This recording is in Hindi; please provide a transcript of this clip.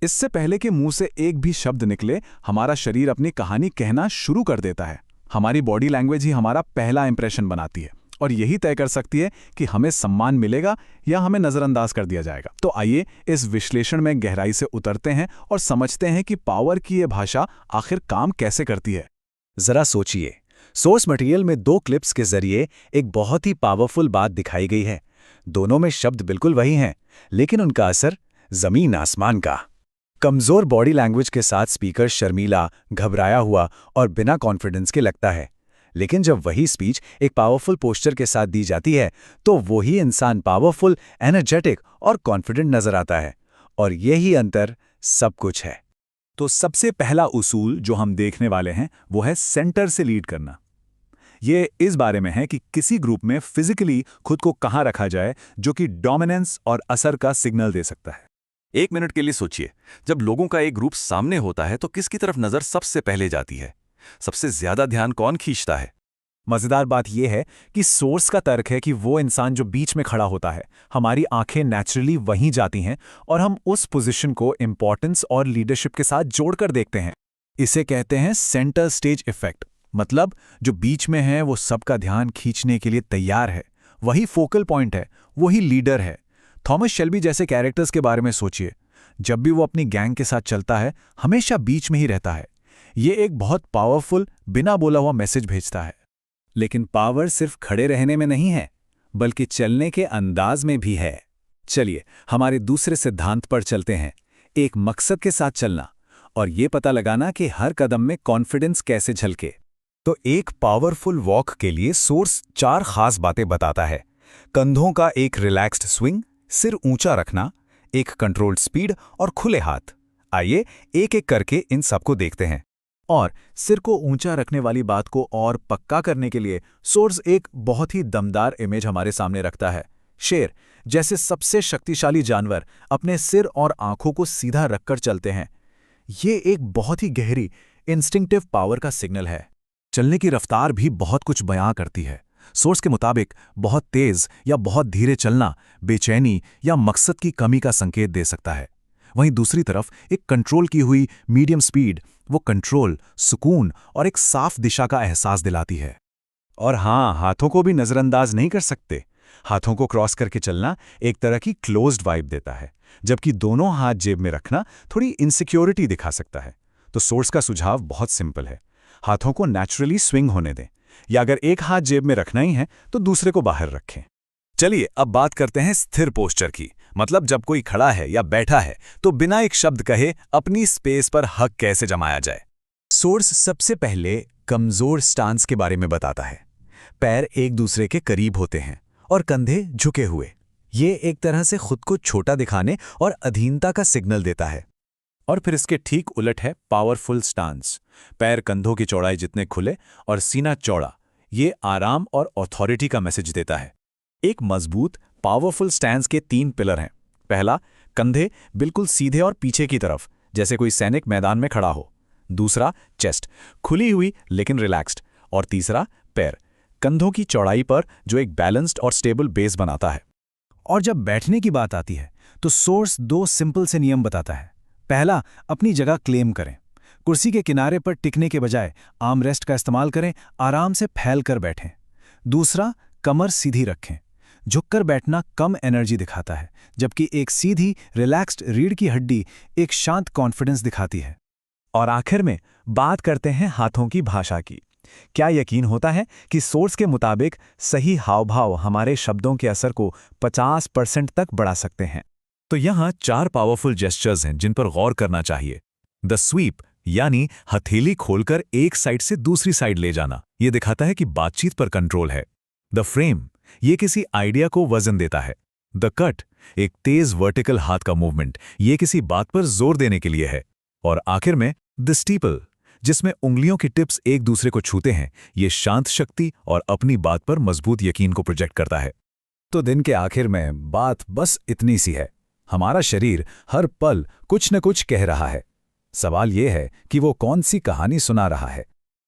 इससे पहले कि मुंह से एक भी शब्द निकले, हमारा शरीर अपनी कहानी कहना शुरू कर देता है। हमारी बॉडी लैंग्वेज ही हमारा पहला इंप्रेशन बनाती है और यही तय कर सकती है कि हमें सम्मान मिलेगा या हमें नज़रअंदाज कर दिया जाएगा। तो आइए इस विश्लेषण में गहराई से उतरते हैं और समझते हैं कि पावर की ये भाषा आखिर काम कैसे करती है। जरा सोचिए, सोर्स मटेरियल में 2 क्लिप्स के जरिए एक बहुत ही पावरफुल बात दिखाई गई है। दोनों में शब्द बिल्कुल वही हैं, लेकिन उनका असर जमीन आसमान का। कमजोर बॉडी लैंग्वेज के साथ स्पीकर शर्मीला, घबराया हुआ और बिना कॉन्फिडेंस के लगता है, लेकिन जब वही स्पीच एक पावरफुल पोस्चर के साथ दी जाती है तो वही इंसान पावरफुल, एनर्जेटिक और कॉन्फिडेंट नजर आता है। और यही अंतर सब कुछ है। तो सबसे पहला उसूल जो हम देखने वाले हैं वो है सेंटर से लीड करना। ये इस बारे में है कि किसी ग्रुप में फिजिकली खुद को कहाँ रखा जाए जो कि डोमिनेंस और असर का सिग्नल दे सकता है। 1 मिनट के लिए सोचिए, जब लोगों का एक ग्रुप सामने होता है तो किसकी तरफ नजर सबसे पहले जाती है? सबसे ज्यादा ध्यान कौन खींचता है? मजेदार बात यह है कि सोर्स का तर्क है कि वो इंसान जो बीच में खड़ा होता है, हमारी आंखें नेचुरली वहीं जाती हैं और हम उस पोजीशन को इंपॉर्टेंस और लीडरशिप के साथ जोड़कर देखते हैं। इसे कहते हैं सेंटर स्टेज इफेक्ट। मतलब जो बीच में है वो सबका ध्यान खींचने के लिए तैयार है, वही फोकल पॉइंट है, वही लीडर है। थॉमस शेल्बी जैसे कैरेक्टर्स के बारे में सोचिए। जब भी वो अपनी गैंग के साथ चलता है, हमेशा बीच में ही रहता है। ये एक बहुत पावरफुल, बिना बोला हुआ मैसेज भेजता है। लेकिन पावर सिर्फ खड़े रहने में नहीं है, बल्कि चलने के अंदाज में भी है। चलिए हमारे दूसरे सिद्धांत पर चलते हैं, एक मकसद के साथ चलना और ये पता लगाना कि हर कदम में कॉन्फिडेंस कैसे झलके। तो एक पावरफुल वॉक के लिए सोर्स 4 खास बातें बताता है। कंधों का एक रिलैक्स्ड स्विंग, सिर ऊंचा रखना, एक कंट्रोल्ड स्पीड और खुले हाथ। आइए एक एक करके इन सबको देखते हैं। और सिर को ऊंचा रखने वाली बात को और पक्का करने के लिए सोर्स एक बहुत ही दमदार इमेज हमारे सामने रखता है। शेर जैसे सबसे शक्तिशाली जानवर अपने सिर और आंखों को सीधा रखकर चलते हैं। ये एक बहुत ही गहरी इंस्टिंक्टिव पावर का सिग्नल है। चलने की रफ्तार भी बहुत कुछ बयां करती है। सोर्स के मुताबिक बहुत तेज या बहुत धीरे चलना बेचैनी या मकसद की कमी का संकेत दे सकता है। वहीं दूसरी तरफ एक कंट्रोल की हुई मीडियम स्पीड वो कंट्रोल, सुकून और एक साफ दिशा का एहसास दिलाती है। और हाँ, हाथों को भी नजरअंदाज नहीं कर सकते। हाथों को क्रॉस करके चलना एक तरह की क्लोज्ड वाइब देता है, जबकि दोनों हाथ जेब में रखना थोड़ी इनसिक्योरिटी दिखा सकता है। तो सोर्स का सुझाव बहुत सिंपल है, हाथों को नेचुरली स्विंग होने दें, या अगर एक हाथ जेब में रखना ही है तो दूसरे को बाहर रखें। चलिए अब बात करते हैं स्थिर पोस्चर की। मतलब जब कोई खड़ा है या बैठा है तो बिना एक शब्द कहे अपनी स्पेस पर हक कैसे जमाया जाए। सोर्स सबसे पहले कमजोर स्टांस के बारे में बताता है। पैर एक दूसरे के करीब होते हैं और कंधे झुके हुए। ये एक तरह से खुद को छोटा दिखाने और अधीनता का सिग्नल देता है। और फिर इसके ठीक उलट है पावरफुल स्टांस। पैर कंधों की चौड़ाई जितने खुले और सीना चौड़ा। ये आराम और अथॉरिटी का मैसेज देता है। एक मजबूत पावरफुल स्टैंस के 3 पिलर हैं। पहला, कंधे बिल्कुल सीधे और पीछे की तरफ, जैसे कोई सैनिक मैदान में खड़ा हो। दूसरा, चेस्ट खुली हुई लेकिन रिलैक्स्ड। और तीसरा, पैर कंधों की चौड़ाई पर, जो एक बैलेंस्ड और स्टेबल बेस बनाता है। और जब बैठने की बात आती है तो सोर्स 2 सिंपल से नियम बताता है। पहला, अपनी जगह क्लेम करें। कुर्सी के किनारे पर टिकने के बजाय आर्म रेस्ट का इस्तेमाल करें, आराम से फैलकर बैठें। दूसरा, कमर सीधी रखें। झुककर बैठना कम एनर्जी दिखाता है, जबकि एक सीधी रिलैक्स्ड रीढ़ की हड्डी एक शांत कॉन्फिडेंस दिखाती है। और आखिर में बात करते हैं हाथों की भाषा की। क्या यकीन होता है कि सोर्स के मुताबिक सही हावभाव हमारे शब्दों के असर को 50% तक बढ़ा सकते हैं। तो यहाँ 4 पावरफुल जेस्चर्स हैं जिन पर गौर करना चाहिए। द स्वीप यानी हथेली खोलकर एक साइड से दूसरी साइड ले जाना, ये दिखाता है कि बातचीत पर कंट्रोल है। द फ्रेम, ये किसी आइडिया को वजन देता है। द कट, एक तेज वर्टिकल हाथ का मूवमेंट, ये किसी बात पर जोर देने के लिए है। और आखिर में द स्टीपल, जिसमें उंगलियों की टिप्स एक दूसरे को छूते हैं, ये शांत शक्ति और अपनी बात पर मजबूत यकीन को प्रोजेक्ट करता है। तो दिन के आखिर में बात बस इतनी सी है, हमारा शरीर हर पल कुछ न कुछ कह रहा है। सवाल यह है कि वो कौन सी कहानी सुना रहा है।